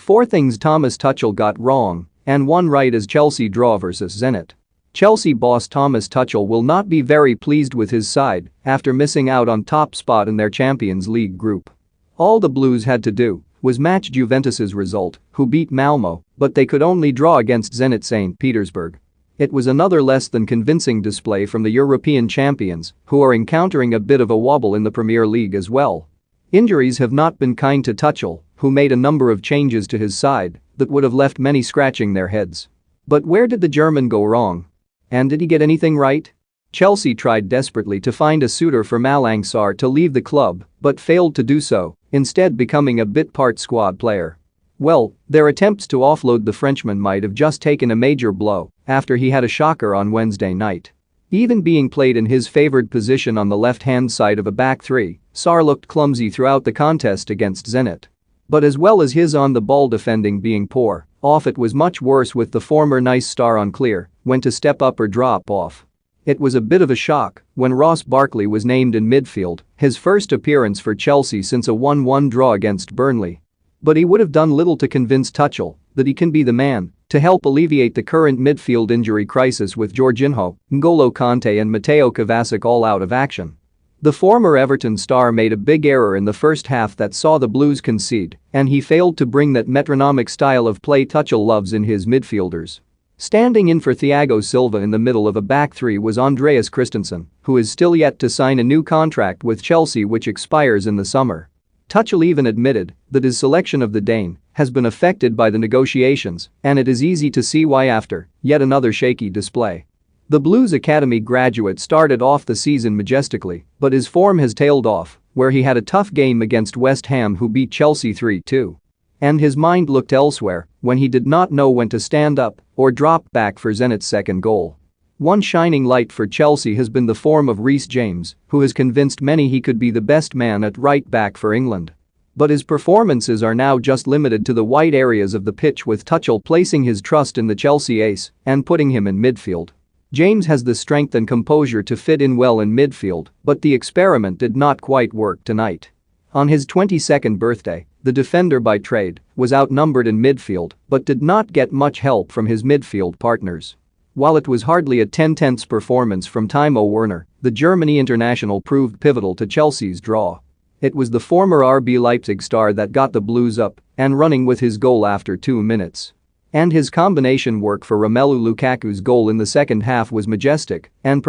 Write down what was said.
4 things Thomas Tuchel got wrong and 1 right as Chelsea draw versus Zenit. Chelsea boss Thomas Tuchel will not be very pleased with his side after missing out on top spot in their Champions League group. All the Blues had to do was match Juventus's result, who beat Malmo, but they could only draw against Zenit St. Petersburg. It was another less than convincing display from the European champions, who are encountering a bit of a wobble in the Premier League as well. Injuries have not been kind to Tuchel, who made a number of changes to his side that would have left many scratching their heads. But where did the German go wrong? And did he get anything right? Chelsea tried desperately to find a suitor for Malang Sarr to leave the club but failed to do so, instead becoming a bit part squad player. Well, their attempts to offload the Frenchman might have just taken a major blow after he had a shocker on Wednesday night. Even being played in his favored position on the left-hand side of a back three, Sarr looked clumsy throughout the contest against Zenit. But as well as his on-the-ball defending being poor, off it was much worse with the former nice star unclear when to step up or drop off. It was a bit of a shock when Ross Barkley was named in midfield, his first appearance for Chelsea since a 1-1 draw against Burnley. But he would have done little to convince Tuchel that he can be the man to help alleviate the current midfield injury crisis with Jorginho, N'Golo Kante and Mateo Kovacic all out of action. The former Everton star made a big error in the first half that saw the Blues concede, and he failed to bring that metronomic style of play Tuchel loves in his midfielders. Standing in for Thiago Silva in the middle of a back three was Andreas Christensen, who is still yet to sign a new contract with Chelsea which expires in the summer. Tuchel even admitted that his selection of the Dane has been affected by the negotiations, and it is easy to see why after yet another shaky display. The Blues Academy graduate started off the season majestically, but his form has tailed off, where he had a tough game against West Ham who beat Chelsea 3-2. And his mind looked elsewhere when he did not know when to stand up or drop back for Zenit's second goal. One shining light for Chelsea has been the form of Reece James, who has convinced many he could be the best man at right back for England. But his performances are now just limited to the wide areas of the pitch, with Tuchel placing his trust in the Chelsea ace and putting him in midfield. James has the strength and composure to fit in well in midfield, but the experiment did not quite work tonight. On his 22nd birthday, the defender by trade was outnumbered in midfield but did not get much help from his midfield partners. While it was hardly a 10/10 performance from Timo Werner, the Germany international proved pivotal to Chelsea's draw. It was the former RB Leipzig star that got the Blues up and running with his goal after 2 minutes. And his combination work for Romelu Lukaku's goal in the second half was majestic and